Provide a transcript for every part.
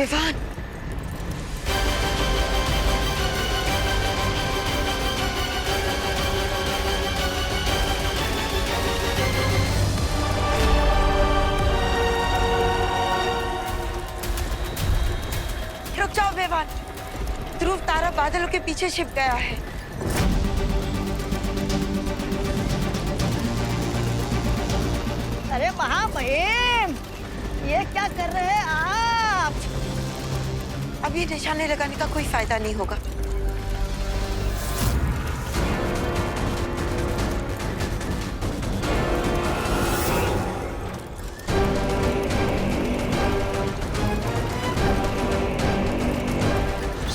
विवान, रुक जाओ विवान। ध्रुव तारा बादलों के पीछे छिप गया है। अरे महामहिम, ये क्या कर रहे हैं आप? अब ये निशाने लगाने का कोई फायदा नहीं होगा।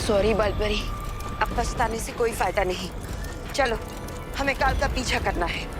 सॉरी बालपरी, अब पछताने से कोई फायदा नहीं। चलो, हमें काल का पीछा करना है।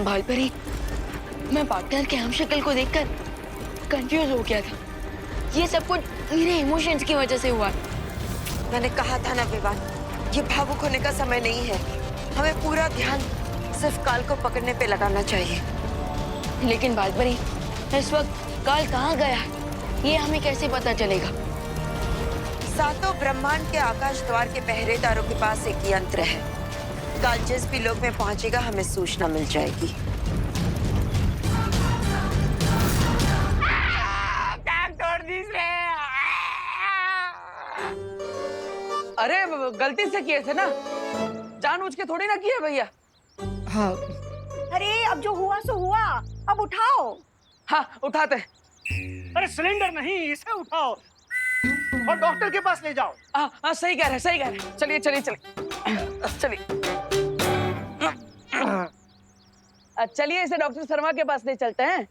बालपरी, मैं पार्टनर के हम शक्ल को देखकर कंफ्यूज हो गया था। ये सब कुछ मेरे इमोशंस की वजह से हुआ। मैंने कहा था ना विवान, ये भावुक होने का समय नहीं है। हमें पूरा ध्यान सिर्फ काल को पकड़ने पे लगाना चाहिए। लेकिन बालपरी, इस वक्त काल कहाँ गया है, ये हमें कैसे पता चलेगा? सातों ब्रह्मांड के आकाश द्वार के पहरेदारों के पास एक यंत्र है। काल जिस भी लोक में पहुंचेगा, हमें सूचना मिल जाएगी। अरे गलती से किए थे ना, जानबूझ के थोड़ी ना किए भैया। हाँ। अरे अब जो हुआ सो हुआ, अब उठाओ। हाँ उठाते। अरे सिलेंडर नहीं, इसे उठाओ और डॉक्टर के पास ले जाओ। हाँ सही कह रहे, सही कह रहे। चलिए चलिए चलिए चलिए, इसे डॉक्टर शर्मा के पास ले चलते हैं।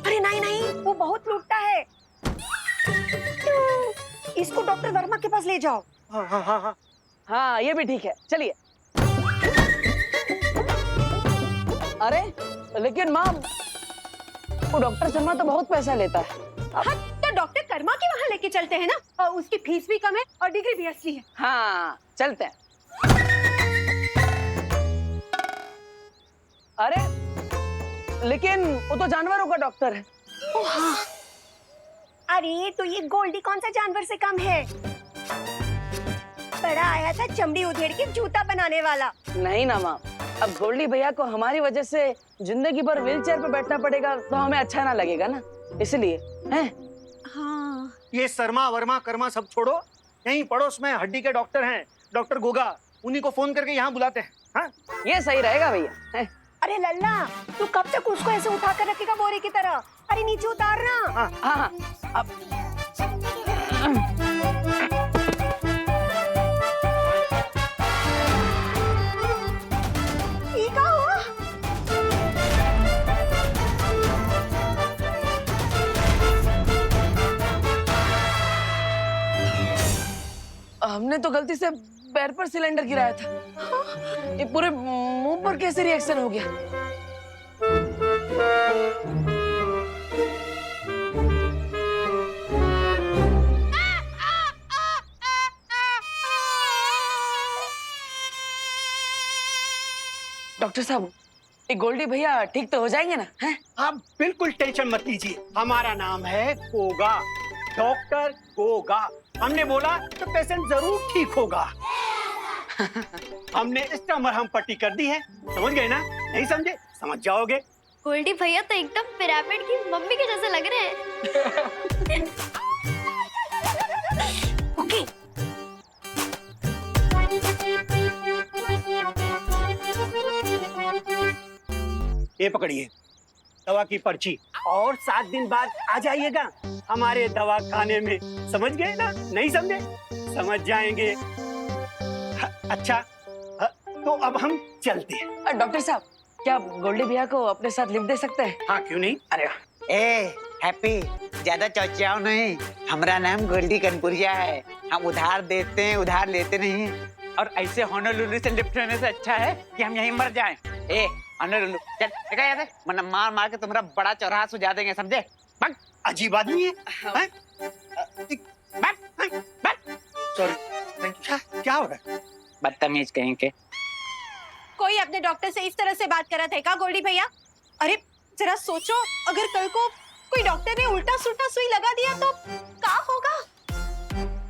अरे नहीं नहीं, वो बहुत लूटता है। इसको डॉक्टर वर्मा के पास ले जाओ। हाँ हाँ हाँ हाँ। हाँ ये भी ठीक है, चलिए। अरे लेकिन माँ, वो डॉक्टर शर्मा तो बहुत पैसा लेता है। हाँ, तो डॉक्टर कर्मा के वहाँ लेके चलते हैं ना, और उसकी फीस भी कम है और डिग्री भी असली है। हाँ चलते हैं। अरे लेकिन वो तो जानवरों का डॉक्टर है। हाँ। अरे तो ये गोल्डी कौन सा जानवर से कम है? बड़ा आया था चमड़ी उधेड़ के जूता बनाने वाला। नहीं ना माँ, अब गोल्डी भैया को हमारी वजह से जिंदगी भर व्हील चेयर पे बैठना पड़ेगा, तो हमें अच्छा ना लगेगा ना, इसलिए हैं। हाँ। ये शर्मा वर्मा कर्मा सब छोड़ो, यहीं पड़ोस में हड्डी के डॉक्टर हैं, डॉक्टर गोगा, उन्हीं को फोन करके यहाँ बुलाते हैं। हाँ? ये सही रहेगा भैया। अरे लल्ला, तू कब तक उसको ऐसे उठा कर रखेगा बोरे की तरह? अरे नीचे उतारना। हाँ हाँ अब ये क्या हुआ? हमने तो गलती से पैर पर सिलेंडर गिराया था। ये पूरे मुंह पर कैसे रिएक्शन हो गया? डॉक्टर साहब, ये गोल्डी भैया ठीक तो हो जाएंगे ना? हैं? आप बिल्कुल टेंशन मत लीजिए, हमारा नाम है गोगा, डॉक्टर गोगा। हमने बोला तो पेशेंट जरूर ठीक होगा। हमने इसका मरहम पट्टी कर दी है, समझ गए ना? नहीं समझे? समझ जाओगे। गोल्डी भैया तो एकदम पिरामिड की मम्मी के जैसे लग रहे हैं। ओके। ये पकड़िए दवा की पर्ची, और 7 दिन बाद आ जाइएगा हमारे दवा खाने में, समझ गए ना? नहीं समझे? समझ जाएंगे। अच्छा, तो अब हम चलते हैं। डॉक्टर साहब, क्या आप गोल्डी भैया को अपने साथ लिफ्ट दे सकते हैं? हाँ क्यों नहीं। अरे ए हैप्पी, ज्यादा चौचियाओ नहीं। हमारा नाम गोल्डी कनपुरिया है। हम उधार देते हैं, उधार लेते नहीं। और ऐसे होनोलुलु से लिफ्ट होने से अच्छा है कि हम यहीं मर जाएं। ए होनोलुलु चल देखा याद है, वरना मार मार के तुम्हारा बड़ा चौराहा सुझा देंगे, समझे? भाग अजीब आदमी है। सॉरी, क्या हो रहा है? बदतमीज कहीं के। कोई अपने डॉक्टर से इस तरह से बात कर रहा था क्या गोल्डी भैया? अरे जरा सोचो, अगर कल को कोई डॉक्टर ने उल्टा सुल्टा सुई लगा दिया तो क्या होगा?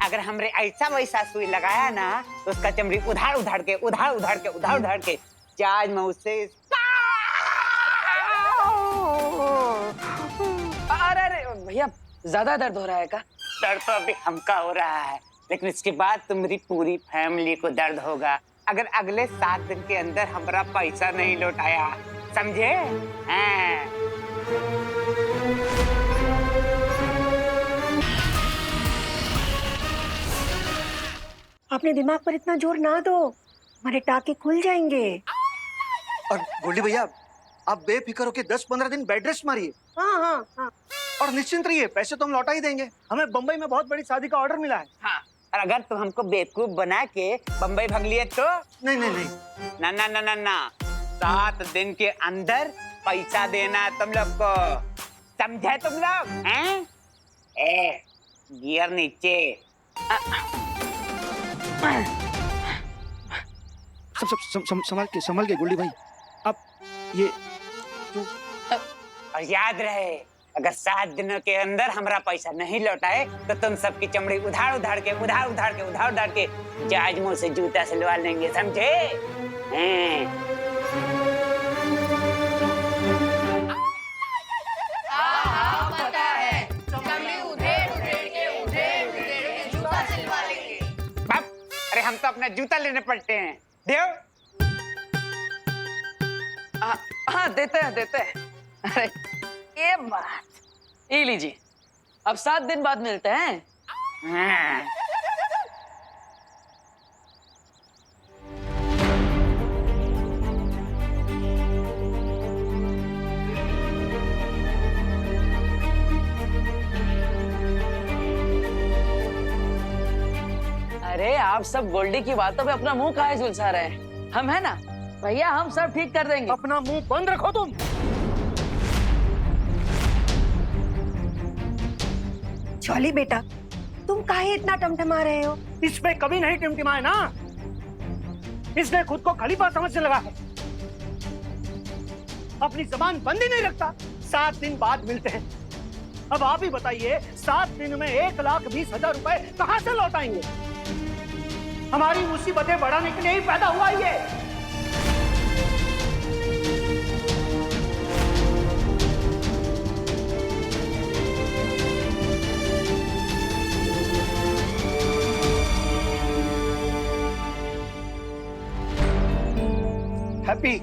अगर हमरे ऐसा वैसा सुई लगाया ना तो उसका चमड़ी उधार उधार के चार्ज में उससे अरे भैया ज्यादा दर्द हो रहा है क्या? दर्द तो अभी हमका हो रहा है, लेकिन इसके बाद तुम्हारी पूरी फैमिली को दर्द होगा अगर अगले 7 दिन के अंदर हमारा पैसा नहीं लौटाया, समझे? अपने दिमाग पर इतना जोर ना दो, हमारे टाके खुल जाएंगे। और गोल्डी भैया, आप बेफिक्र होके 10-15 दिन बेड रेस्ट मारिए। हाँ हाँ हाँ। और निश्चिंत रहिए, पैसे तो हम लौटा ही देंगे। हमें बम्बई में बहुत बड़ी शादी का ऑर्डर मिला है। हाँ, और अगर तुम हमको बेवकूफ बना के बम्बई भाग लिए तो? नहीं नहीं नहीं, ना ना ना ना ना, 7 दिन के अंदर पैसा देना तुम लोग को, समझे तुम लोग? हैं? ए, गियर नीचे। सब संभाल के गोल्डी भाई। अब ये और याद रहे, अगर 7 दिनों के अंदर हमारा पैसा नहीं लौटाए तो तुम सबकी चमड़ी उधार उधार के जहाज मुंह से जूता सिलवा लेंगे, समझे? अरे हम तो अपना जूता लेने पड़ते हैं। देव हाँ देते हैं। अरे ये बात, ये लीजिए, अब 7 दिन बाद मिलते हैं। हाँ। अरे आप सब गोल्डी की बातों पे अपना मुंह काहे झुलसा रहे हैं? हम है ना भैया, हम सब ठीक कर देंगे। अपना मुंह बंद रखो तुम। चौली बेटा, तुम काहे इतना टमटमा रहे हो? इस पे कभी नहीं टिमटिमाए ना, इसने खुद को खलीफा समझने लगा है, अपनी जबान बंद ही नहीं रखता। 7 दिन बाद मिलते हैं। अब आप ही बताइए, 7 दिन में 1,20,000 रुपए कहां से लौटाएंगे? हमारी मुसीबतें बढ़ाने के लिए ही पैदा हुआ ये। हैप्पी,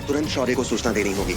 तुरंत शौर्य को सूचना देनी होगी।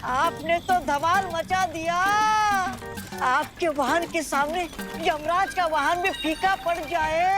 आपने तो धमाल मचा दिया। आपके वाहन के सामने यमराज का वाहन भी फीका पड़ जाए।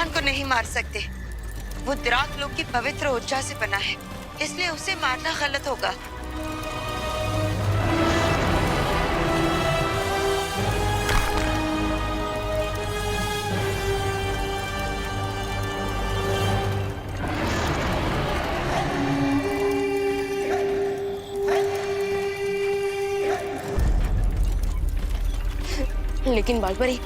विवान को नहीं मार सकते। वो द्राक लोक की पवित्र ऊर्जा से बना है, इसलिए उसे मारना गलत होगा। लेकिन बालपरी,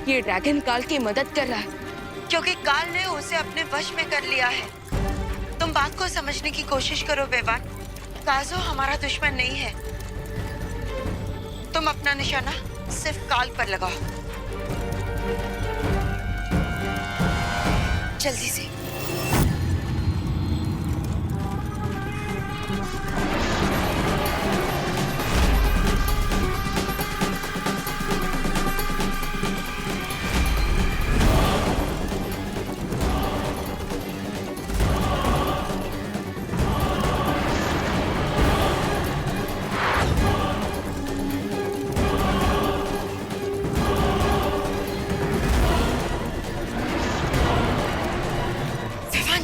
ये ड्रैगन काल की मदद कर रहा है। क्योंकि काल ने उसे अपने वश में कर लिया है। तुम बात को समझने की कोशिश करो बेवान। काजो हमारा दुश्मन नहीं है। तुम अपना निशाना सिर्फ काल पर लगाओ, जल्दी से।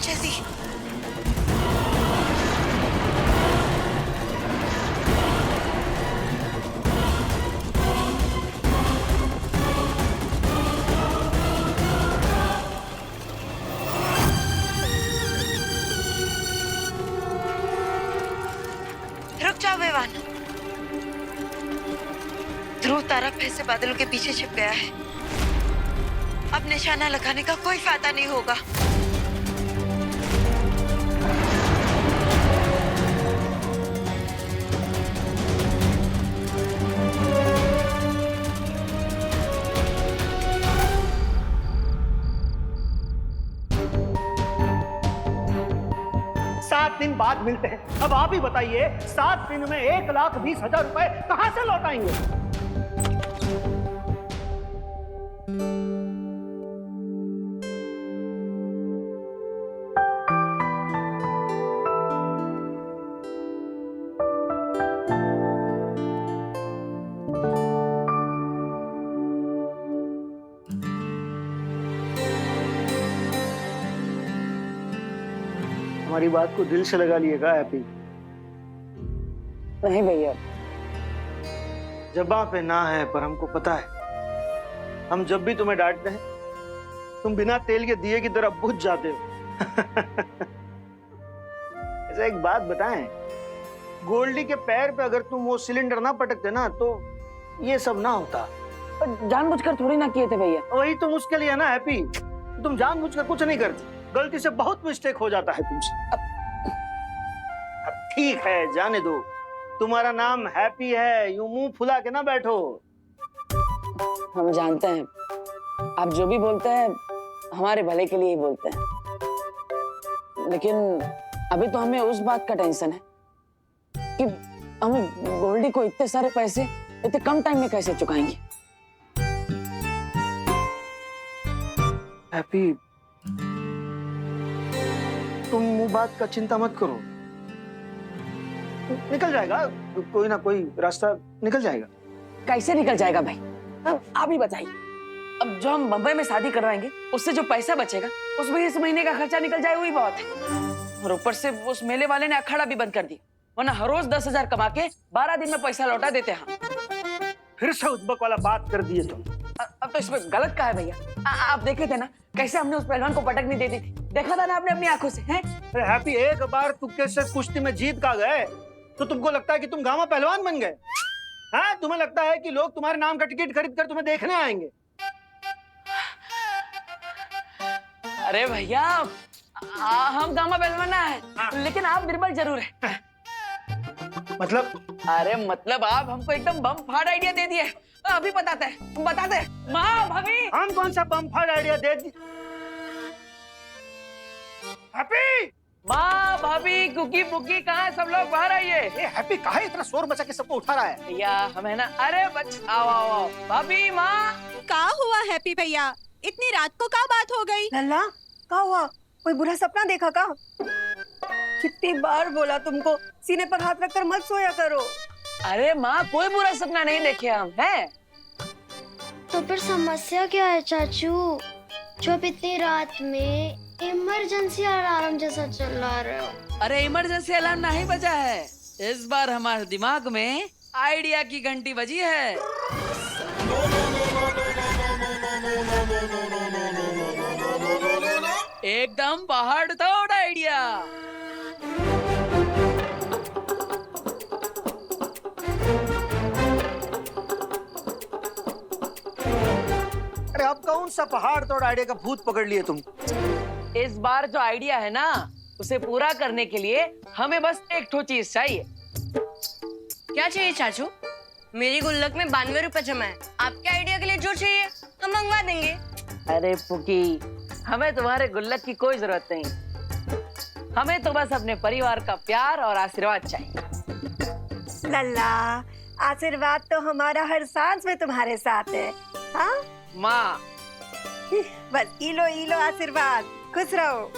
जल्दी। रुक जाओ बेवान। ध्रुव तारा फिर से बादलों के पीछे छिप गया है। अब निशाना लगाने का कोई फायदा नहीं होगा। दिन बाद मिलते हैं। अब आप ही बताइए, 7 दिन में 1,20,000 रुपए कहां से लौटाएंगे? हमारी बात को दिल से लगा लिएगा हैप्पी। नहीं भैया, जबां पे ना है पर हमको पता है। हम जब भी तुम्हें डांटते हैं तुम बिना तेल के दिए की तरह बुझ जाते हो। ऐसा एक बात बताएं, गोल्डी के पैर पे अगर तुम वो सिलेंडर ना पटकते ना तो ये सब ना होता। पर जानबूझकर थोड़ी ना किए थे भैया। वही तो मुश्किल है ना हैप्पी, तुम जानबूझकर कुछ नहीं करती, गलती से बहुत मिस्टेक हो जाता है तुमसे। अब ठीक है, जाने दो। तुम्हारा नाम हैप्पी है, यूं मुंह फुला के ना बैठो। हम जानते हैं आप जो भी बोलते हैं हमारे भले के लिए ही बोलते हैं, लेकिन अभी तो हमें उस बात का टेंशन है कि हम गोल्डी को इतने सारे पैसे इतने कम टाइम में कैसे चुकाएंगे। हैप्पी, तुम वो बात का चिंता मत करो, निकल जाएगा, कोई ना कोई रास्ता निकल जाएगा। कैसे निकल जाएगा भाई, आप ही बताइए। अब जो हम बम्बई में शादी करवाएंगे उससे जो पैसा बचेगा उसमें इस महीने का खर्चा निकल जाए, वही बहुत है। और ऊपर से उस मेले वाले ने अखाड़ा भी बंद कर दिया, वरना हर रोज 10,000 कमा के 12 दिन में पैसा लौटा देते हम। फिर से उद्बक वाला बात कर दिए तुम। अब तो इसमें गलत क्या है भैया? आप देखे थे ना कैसे हमने उस पहलवान को पटक नहीं दे दी थी, देखा था ना आपने अपनी आंखों से। हैं? अरे हैप्पी, एक बार तुक्के से कुश्ती में जीत का गए तो तुमको लगता है कि तुम गांव पहलवान बन गए? हाँ, तुम्हें लगता है कि लोग तुम्हारे नाम का टिकट खरीद कर तुम्हें देखने आएंगे? अरे भैया, हम गामा पहलवान है, लेकिन आप निर्बल जरूर है। मतलब? अरे मतलब आप हमको एकदम बम फाड़ आइडिया दे दिए। अभी बताते हैं। माँ, भाभी, हम कौन सा बम फाड़ आइडिया दे दी? हैप्पी, माँ, भाभी, कुकी पुकी कहाँ, सब लोग बाहर आइए। हैप्पी काहे इतना शोर मचा के सबको उठा रहा है? भैया हमें ना, अरे आओ। भाभी, माँ। का हुआ हैप्पी भैया, इतनी रात को का बात हो गई? लल्ला, क्या हुआ? कोई बुरा सपना देखा का? कितनी बार बोला तुमको सीने पर हाथ रखकर मत सोया करो। अरे माँ, कोई बुरा सपना नहीं देखे हम, हैं? तो फिर समस्या क्या है चाचू? जो अब इतनी रात में इमरजेंसी अलार्म जैसा चिल्ला रहे हो। अरे इमरजेंसी अलार्म नहीं बजा है, इस बार हमारे दिमाग में आइडिया की घंटी बजी है। एकदम पहाड़ तोड़ आइडिया। अरे अब कौन सा पहाड़ तोड़ आइडिया का भूत पकड़ लिए तुम? इस बार जो आइडिया है ना, उसे पूरा करने के लिए हमें बस एक ठो चीज चाहिए। क्या चाहिए चाचू? मेरी गुल्लक में 92 रुपए जमा है। आपके आइडिया के लिए जो चाहिए हम मंगवा देंगे। अरे पुकी, हमें तुम्हारे गुल्लक की कोई जरूरत नहीं। हमें तो बस अपने परिवार का प्यार और आशीर्वाद चाहिए। लल्ला, आशीर्वाद तो हमारा हर सांस में तुम्हारे साथ है। हाँ माँ, बस इलो आशीर्वाद, खुश रहो।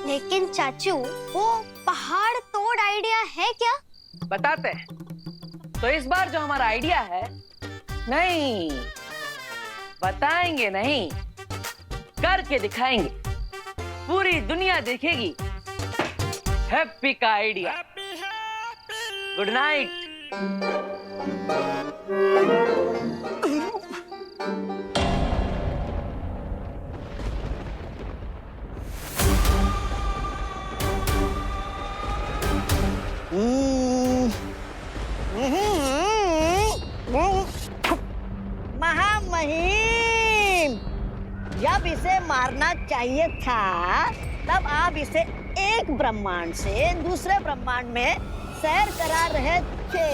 लेकिन चाचू, वो पहाड़ तोड़ आइडिया है क्या? बताते हैं। तो इस बार जो हमारा आइडिया है, नहीं बताएंगे नहीं, करके दिखाएंगे। पूरी दुनिया देखेगी हैप्पी का आइडिया। Good night. महामहिम, जब इसे मारना चाहिए था तब आप इसे एक ब्रह्मांड से दूसरे ब्रह्मांड में सैर करा रहे थे,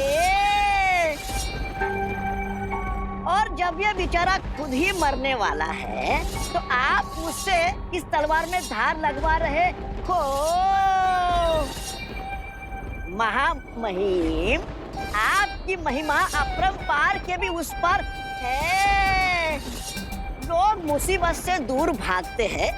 और जब ये बेचारा खुद ही मरने वाला है तो आप मुझसे इस तलवार में धार लगवा रहे हो। महामहिम, आपकी महिमा अपरंपार के भी उस पर है। लोग मुसीबत से दूर भागते हैं,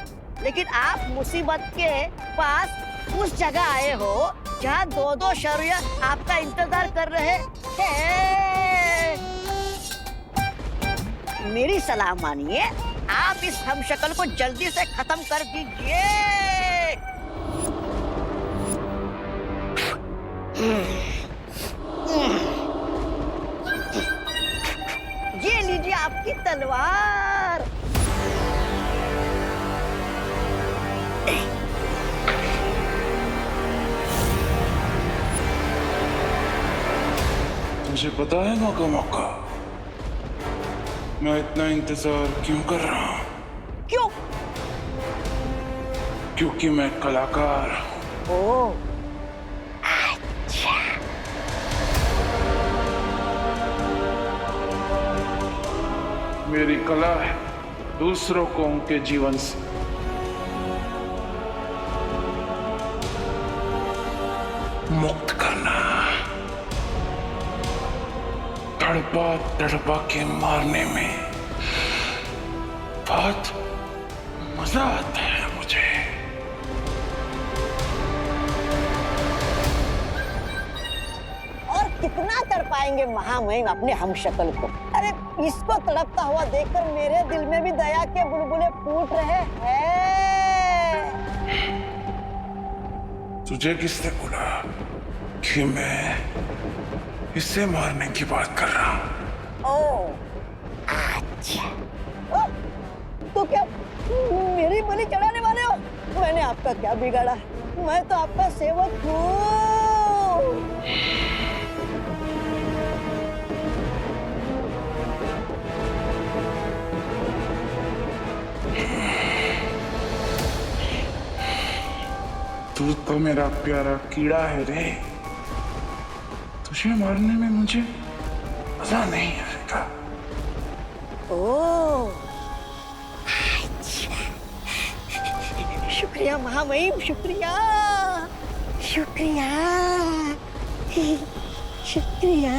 लेकिन आप मुसीबत के पास उस जगह आए हो जहाँ दो शरीर आपका इंतजार कर रहे हैं। मेरी सलाह मानिए, आप इस हमशक्ल को जल्दी से खत्म कर दीजिए। ये लीजिए आपकी तलवार। मुझे पता है मौका मैं इतना इंतजार क्यों कर रहा हूँ? क्यों? क्योंकि मैं कलाकार हूँ। ओह, मेरी कला है दूसरों को उनके जीवन से मुक्त करना, तड़पा के मारने में बहुत मजा आता है मुझे। और कितना तड़पाएंगे महामहिम अपने हमशक्ल को? अरे इसको तड़पता हुआ देखकर मेरे दिल में भी दया के बुलबुले फूट रहे हैं। तुझे किसने बोला कि मैं इसे मारने की बात कर रहा हूँ? ओह, अच्छा। ओह, तो क्या मेरी बलि चढ़ाने वाले हो? मैंने आपका क्या बिगाड़ा? मैं तो आपका सेवक हूँ। तू तो मेरा प्यारा कीड़ा है रे। तुझे मारने में मुझे मजा नहीं आएगा। ओह, शुक्रिया महामहिम, शुक्रिया, शुक्रिया, शुक्रिया।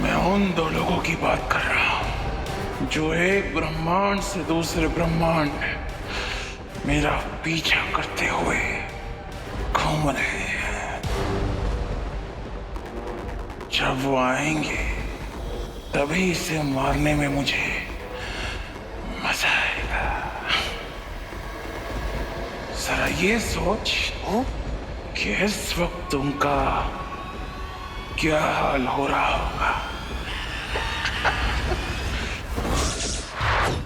मैं उन दो लोगों की बात कर रहा हूँ जो एक ब्रह्मांड से दूसरे ब्रह्मांड में मेरा पीछा करते हुए घूम रहे हैं। जब वो आएंगे तभी इसे मारने में मुझे मजा आएगा। जरा ये सोच कि इस वक्त उनका क्या हाल हो रहा होगा।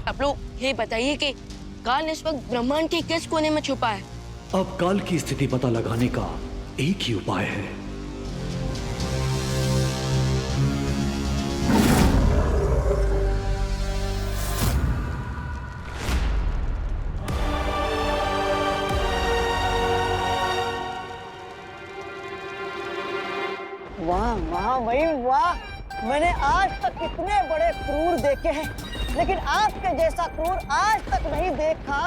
आप लोग ये बताइए कि काल इस वक्त ब्रह्मांड के किस कोने में छुपा है? अब काल की स्थिति पता लगाने का एक ही उपाय है। वाह महामहिम वाह, मैंने आज तक कितने बड़े क्रूर देखे हैं, लेकिन आपके जैसा क्रूर आज तक नहीं देखा।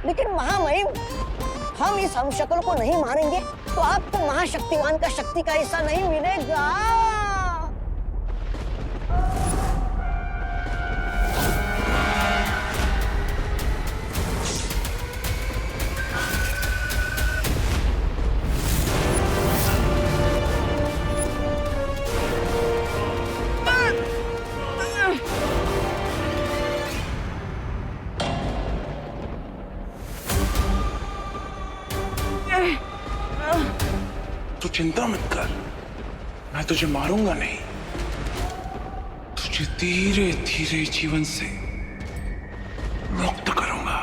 लेकिन महामहिम, हम इस हमशक्ल को नहीं मारेंगे तो आपको महाशक्तिमान का शक्ति का हिस्सा नहीं मिलेगा। तू चिंता मत कर, मैं तुझे मारूंगा नहीं, तुझे धीरे धीरे जीवन से मुक्त करूंगा।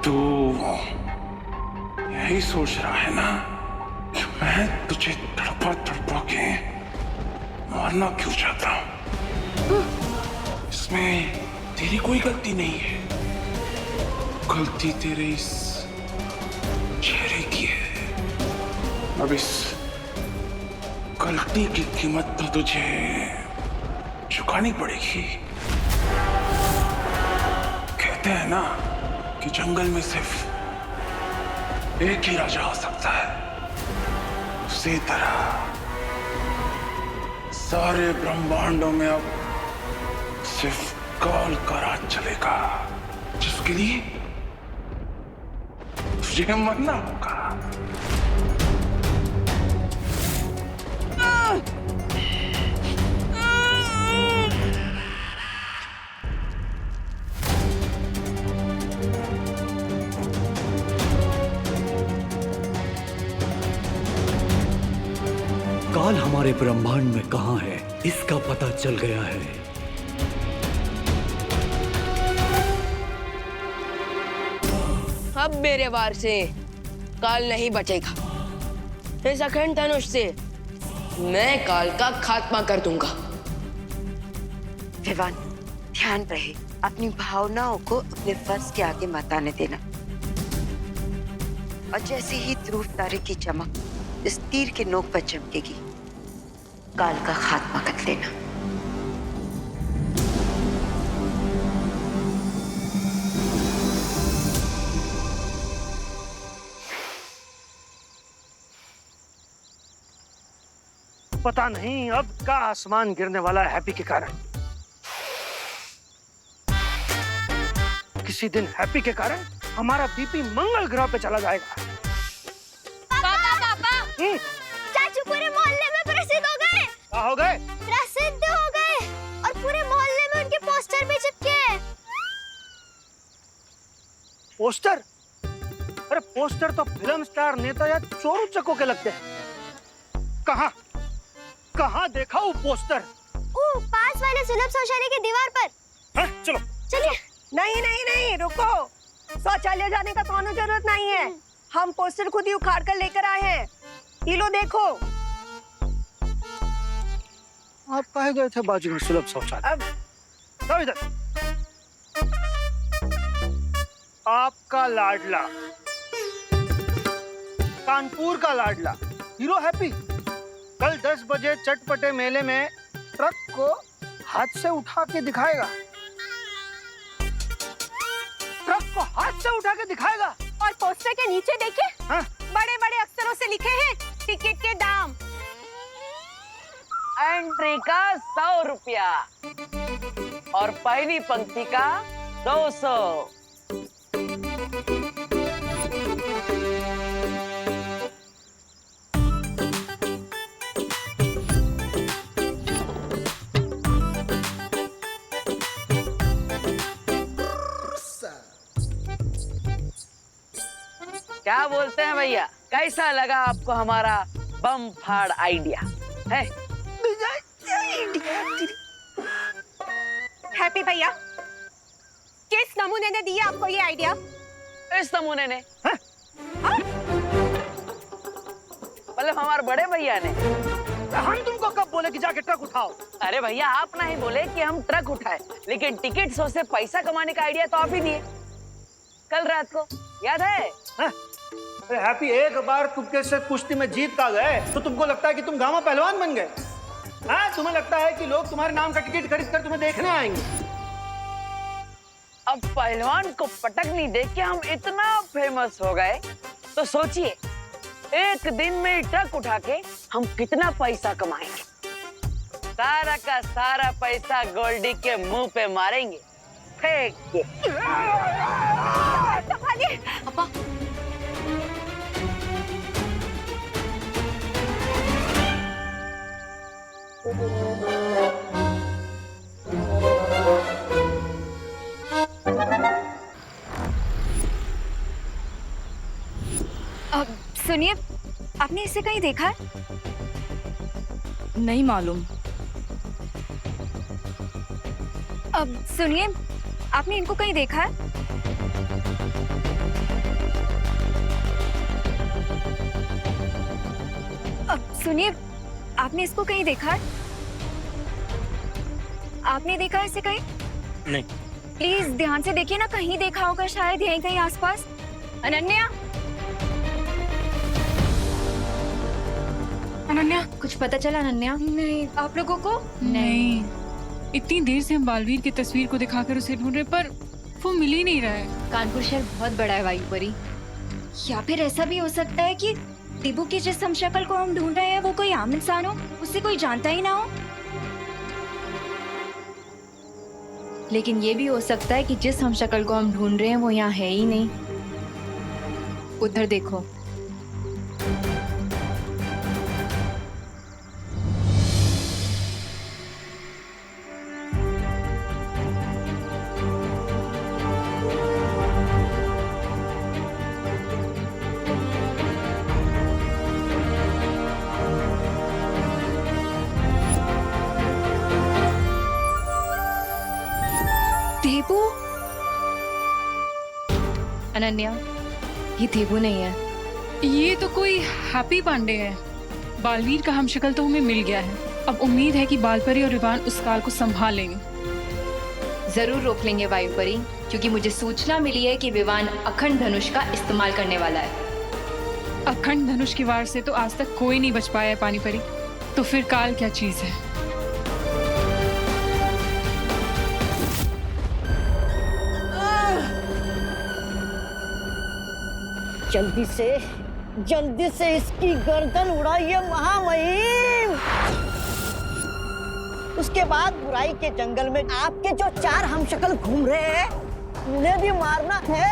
तू यही सोच रहा है ना कि मैं तुझे तड़पा तड़पा के मारना क्यों चाहता हूं? इसमें तेरी कोई गलती नहीं है, गलती तेरे इस चेहरे की है। अब इस गलती की कीमत तो तुझे चुकानी पड़ेगी। कहते हैं ना कि जंगल में सिर्फ एक ही राजा हो सकता है, उसी तरह सारे ब्रह्मांडों में अब सिर्फ काल का राज चलेगा, जिसके लिए तुझे मरना होगा। काल हमारे ब्रह्मांड में कहाँ है, इसका पता चल गया है। अब मेरे वार से काल नहीं बचेगा। इस अखंड धनुष से मैं काल का खात्मा कर दूंगा। विवान, ध्यान रहे, अपनी भावनाओं को अपने फर्ज के आगे मत आने देना। और जैसे ही ध्रुव तारे की चमक इस तीर के नोक पर चमकेगी, काल का खात्मा कर लेना। पता नहीं अब का आसमान गिरने वाला है हैप्पी के कारण। किसी दिन हैप्पी के कारण हमारा बीपी मंगल ग्रह पे चला जाएगा। पापा चाचू पूरे मोहल्ले में प्रसिद्ध हो गए। क्या हो गए? प्रसिद्ध हो गए और पूरे मोहल्ले में उनके पोस्टर भी चिपके हैं। पोस्टर? अरे पोस्टर तो फिल्म स्टार, नेता या चोर उचकों के लगते हैं। कहाँ देखा वो पोस्टर? पास वाले सुलभ शौचालय की दीवार पर। हाँ, चलो चलिए। नहीं, रुको। शौचालय जाने का कोनो जरूरत नहीं है, हम पोस्टर खुद ही उखाड़ कर लेकर आए हैं। ये लो देखो। आप कहे गए थे बाजू में सुलभ शौचालय? अब इधर आपका लाडला, कानपुर का लाडला हीरो हैप्पी कल 10 बजे चटपटे मेले में ट्रक को हाथ से उठा के दिखाएगा। ट्रक को हाथ से उठा के दिखाएगा। और पोस्टर के नीचे देखिए, हाँ? बड़े बड़े अक्षरों से लिखे हैं टिकट के दाम। एंट्री का 100 रुपया और पहली पंक्ति का 200। क्या बोलते हैं भैया, कैसा लगा आपको हमारा बम फाड़ आइडिया है? हैप्पी भैया, किस नमूने ने दिया आपको ये आइडिया? इस नमूने ने, मतलब हमारे बड़े भैया ने। हम तुमको कब बोले कि जाके ट्रक उठाओ? अरे भैया, आप ना ही बोले कि हम ट्रक उठाए, लेकिन टिकट शो से पैसा कमाने का आइडिया तो आप ही दिए कल रात को, याद है? अरे हैप्पी, एक बार तुमके से कुश्ती में जीत का गए तो तुमको लगता है कि तुम गामा पहलवान बन गए? हाँ, तुम्हें लगता है कि लोग तुम्हारे नाम का टिकट खरीद कर तुम्हें देखने आएंगे? अब पहलवान को पटकनी देख के हम इतना फेमस हो गए, तो सोचिए एक दिन में ट्रक उठा के हम कितना पैसा कमाएंगे। सारा का सारा पैसा गोल्डी के मुंह पे मारेंगे फेंक के। पापा, अब सुनिए, आपने इसे कहीं देखा है? नहीं मालूम। अब सुनिए, आपने इनको कहीं देखा है? अब सुनिए, आपने इसको कहीं देखा है? आपने देखा है इसे कहीं? नहीं। प्लीज ध्यान से देखिए ना, कहीं देखा होगा शायद, यहीं कहीं आसपास। अनन्या, अनन्या, कुछ पता चला अनन्या? नहीं। आप लोगों को? नहीं, इतनी देर से हम बालवीर की तस्वीर को दिखाकर उसे ढूंढ रहे, पर वो मिल ही नहीं रहा है। कानपुर शहर बहुत बड़ा है वायुपरी, या फिर ऐसा भी हो सकता है कि टिबू की जिस हम शक्ल को हम ढूंढ रहे हैं वो कोई आम इंसान हो, उससे कोई जानता ही ना हो। लेकिन ये भी हो सकता है कि जिस हम शक्ल को हम ढूंढ रहे हैं वो यहाँ है ही नहीं। उधर देखो। देबू? अनन्या, ये देबू नहीं है। ये तो कोई हैप्पी पांडे है। बालवीर का हमशक्ल तो हमें मिल गया है, अब उम्मीद है कि बालपरी और रिवान उस काल को संभाल लेंगे। जरूर रोक लेंगे वायुपरी, क्योंकि मुझे सूचना मिली है कि विवान अखंड धनुष का इस्तेमाल करने वाला है। अखंड धनुष की वार से तो आज तक कोई नहीं बच पाया है पानीपरी, तो फिर काल क्या चीज है? जल्दी से इसकी गर्दन उड़ाइए महामहिम। उसके बाद बुराई के जंगल में आपके जो 4 हमशक्ल घूम रहे हैं, उन्हें भी मारना है।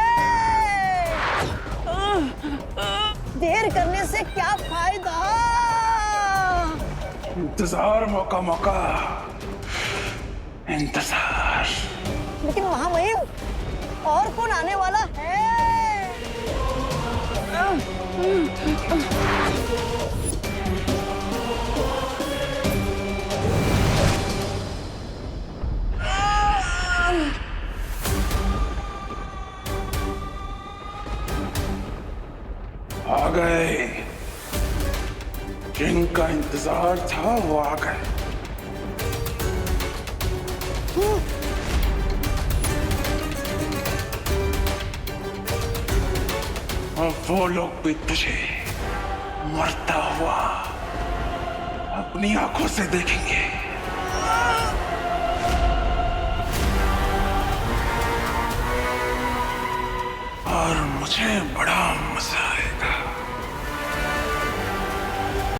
देर करने से क्या फायदा? इंतजार मौका मौका, इंतजार। लेकिन महामहिम, और कौन आने वाला है? आ गए, जिनका इंतजार था वो आ गए। और वो लोग भी तुझे मरता हुआ अपनी आंखों से देखेंगे। और मुझे बड़ा